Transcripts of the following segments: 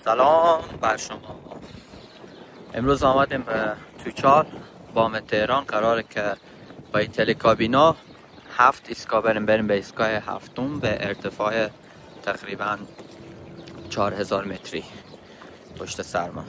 سلام بر شما. امروز آمدیم به توچال بام تهران. قراره که با این تلکابینا 7 ایستگاه بریم به ایستگاه هفتم به ارتفاع تقریبا 4000 متری پشت سرما.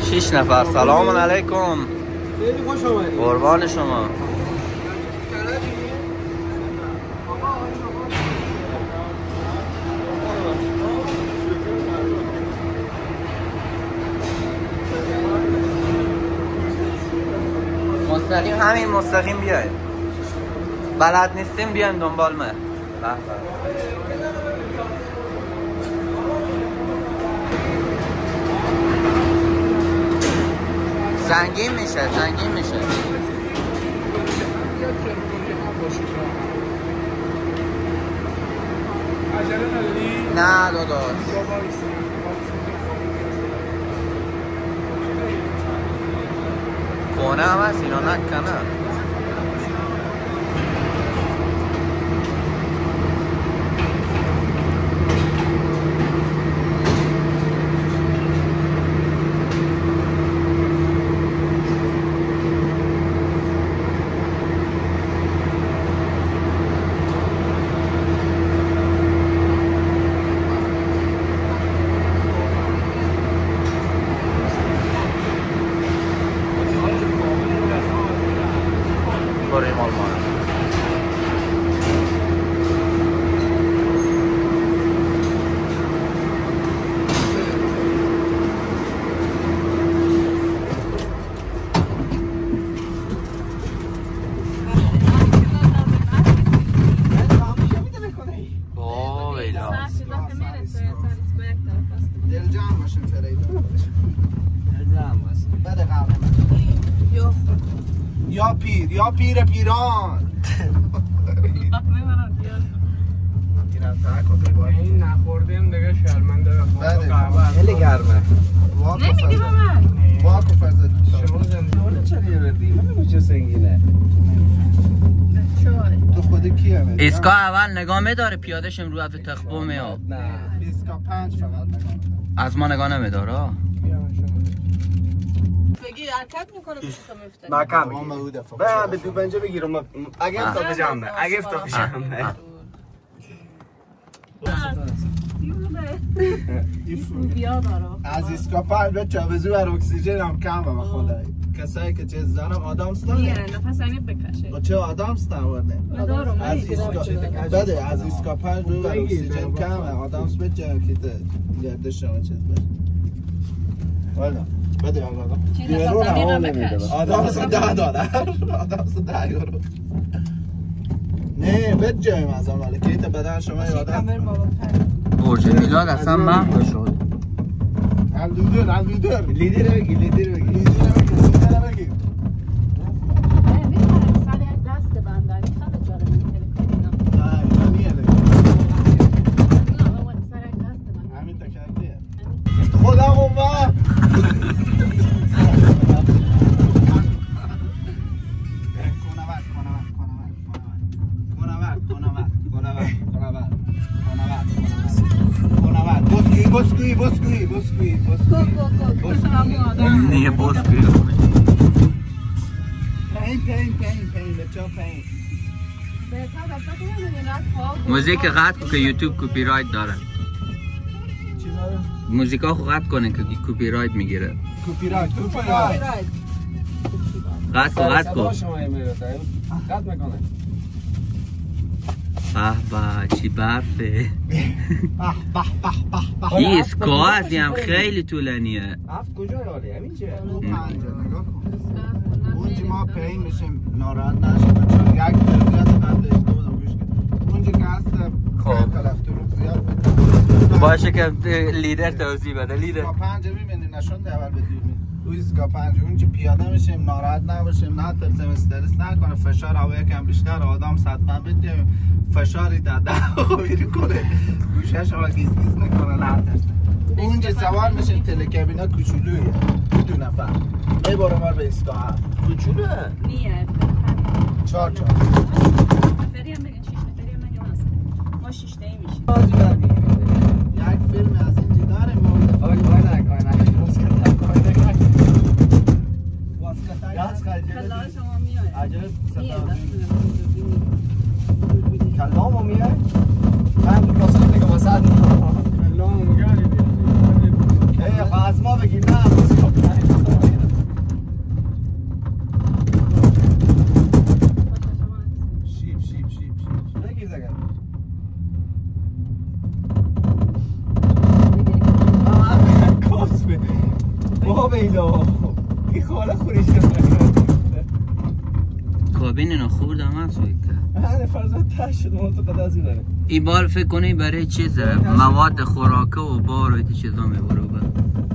شش نفر. سلام علیکم. خیلی خوش آمدید. قربان شما. مستقیم همین مستقیم بیاید. بلد نیستیم بیایم دنبال من. زنگین میشه. نه داداش. خونه هم هست اینا نکنه. یا پیر پیران. این نخوردیم دیگه شرمنده. خیلی گرمه. نمیگی به من واکو فرزد شما زندگی چرا بردی؟ من چه سنگینه. تو خود کیه؟ ایستگاه اول نگاه میداره پیاده شم رو از تخبو میاد. نه ایستگاه 5 فقط نگاه. از ما نگاه نمیداره. بگی حرکت میکنه تو میفته. مکم بگیر. به دو بنجه بگیرم. اگه افتاد جامه. اگه افتاد جامه. از ایستگاه 5 به چابزو و اکسیژن هم کمه به خدایی. کسایی که چیز دارم آدم ستانه. نفس عمیق بکشه. با چه آدم ستان ورده؟ از ایستگاه 5 و اکسیژن کمه. آدم ست بچه که گردش شما چیز بده. والا بده آقا. نفس عمیق بکش. آدم ست $10. آدم ست $10. نه بجایم از آن ولی کیت بدن شما یادم برج میلاد اصلا محو شد. لیدر بگی خدا قوه بسکوی نیه بسکوی پین بچه پین موزیک قطع کن که یوتیوب کپی رایت داره چی داره؟ موزیکا خو قطع کنه که کپی رایت میگیره کپی رایت قطع کن قطع میکنه به چی برفه این اسکا هستی هم خیلی طولانیه هفت کجا یالی؟ همین چه؟ نگاه کن اونجا ما پین میشیم ناراحت نشیم چون یک تربیت قبل اسکا بودم گوش کن اونجا که هست کلفتروب زیاد بده باشه که لیدر توضیح بده لیدر اسکا 5 میبینی نشون ده اول بدونی روی اسکا 5 اونجا پیاده میشیم ناراحت نباشیم نه ترسیم استرس نکنه فشار هوا یکم بیشتر آدم صدمه بدیم فشاری در دهو میری کنه گوشش هوا گیز میکنه نه ترسیم اونجا سوار میشیم تلکابینا کوچولویه 2 نفر میباره ما به اسکا هست کوچولوه؟ نیه 4 نفری هم بگن 6 نفری هم بگن هست ما 6 تایی میشیم یک فیلم از اینجا داریم ما کلا شما میاد کلامو میای؟ من تو فاصله دیگه واسه کلامو میگه از ما بگیم نه شیب بگیر دیگه کاسبه بابا اینا این خاله خوریش کابین اینا خوردم هم سوی که فرزاد تش شد منطقه دازی بره این بار فکر کنی برای چیزه مواد خوراکه و بار و ایتی چیزا میبره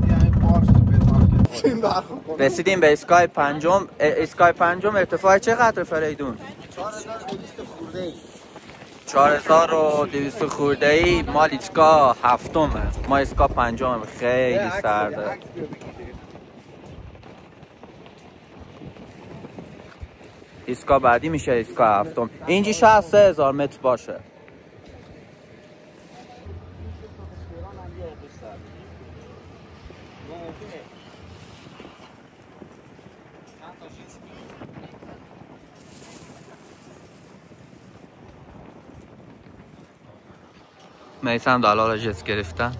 یعنی بار سوپرمارکت رسیدیم به اسکای پنجم اسکای پنجم ارتفاع چقدر فریدون؟ 4200 خورده ای مال اسکا هفتمه ما اسکا پنجم خیلی سرده اسکا بعدی میشه اسکا هفتم اینجی 63,000 متر باشه میسم دلال جس گرفتن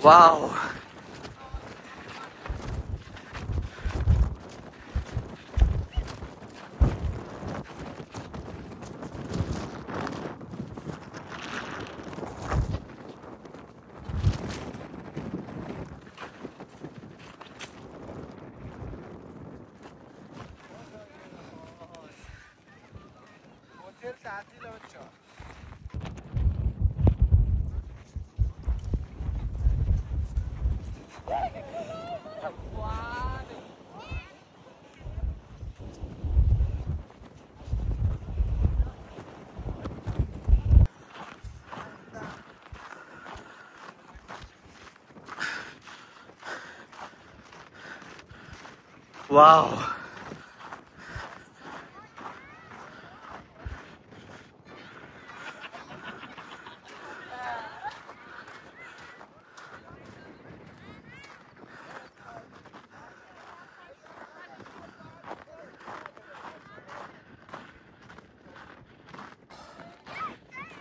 واو واو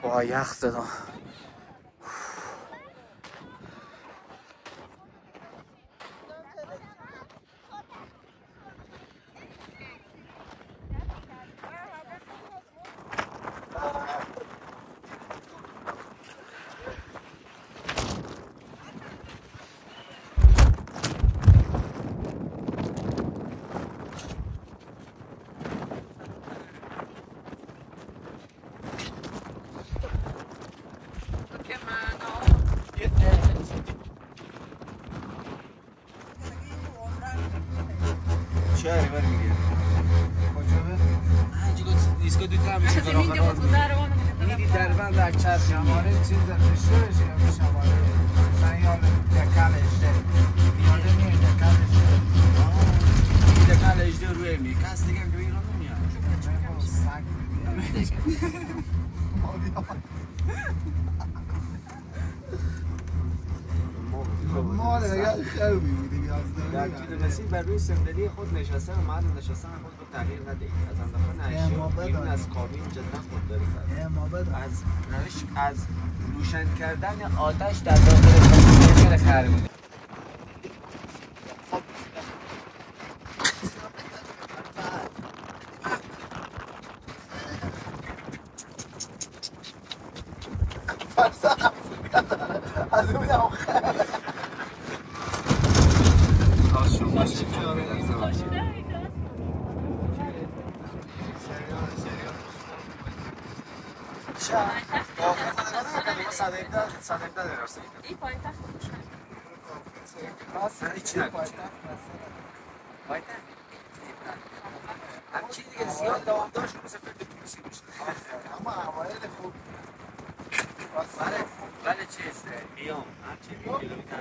وای یخ زدم. چه بر میگه کجا به اینجا ایستگاه دو تا میشه میدی در بند در چرخ شماره چیز رشته بشه یا شماره مثلا یا دکلشه یاده میه دکلشه دکل اجده روی می کس دیگه که ایران نمیاد سگ ما دیگه خیلی بودیم در طول مسیر بر روی صندلی خود نشسته و محل نشستن خود رو تغییر ندهید. از اندازه اشیا بیرون از کابین جدا خودداری کنید. از روش از روشن کردن آتش در داخل کابین خیلی می‌کنید. از اون این پایتخت همچی دیگه زیاد دوام داشت مثل فیلم پولیسی میشه. اما اوایل خوب بله چیست؟ بیام همچی کیلومتر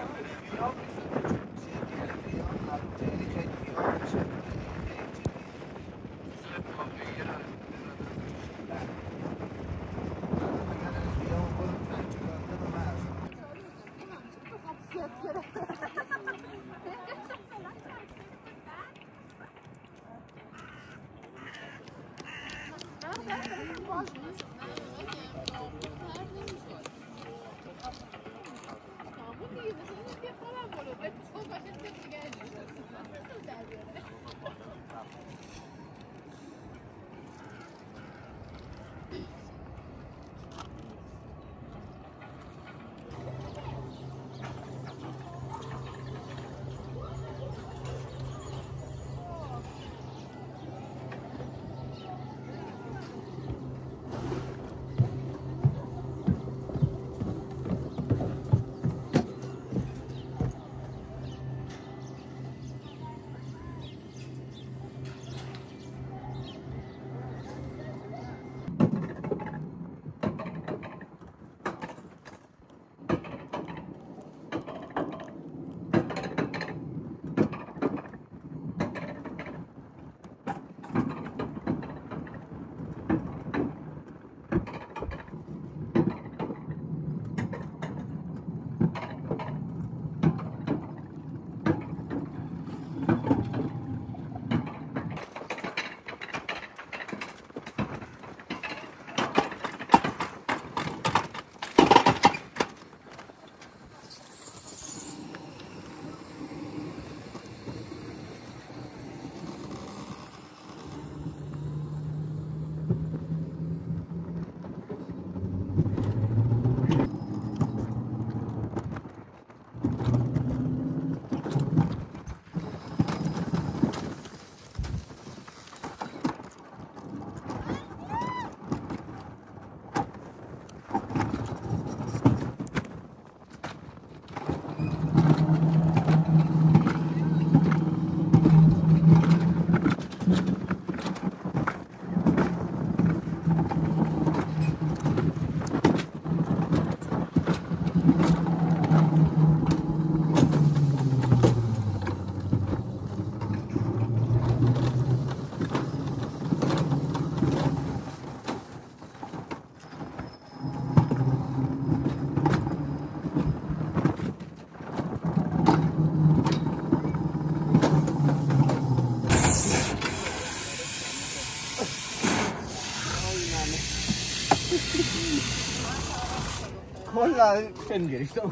کلا فیلم گرفتم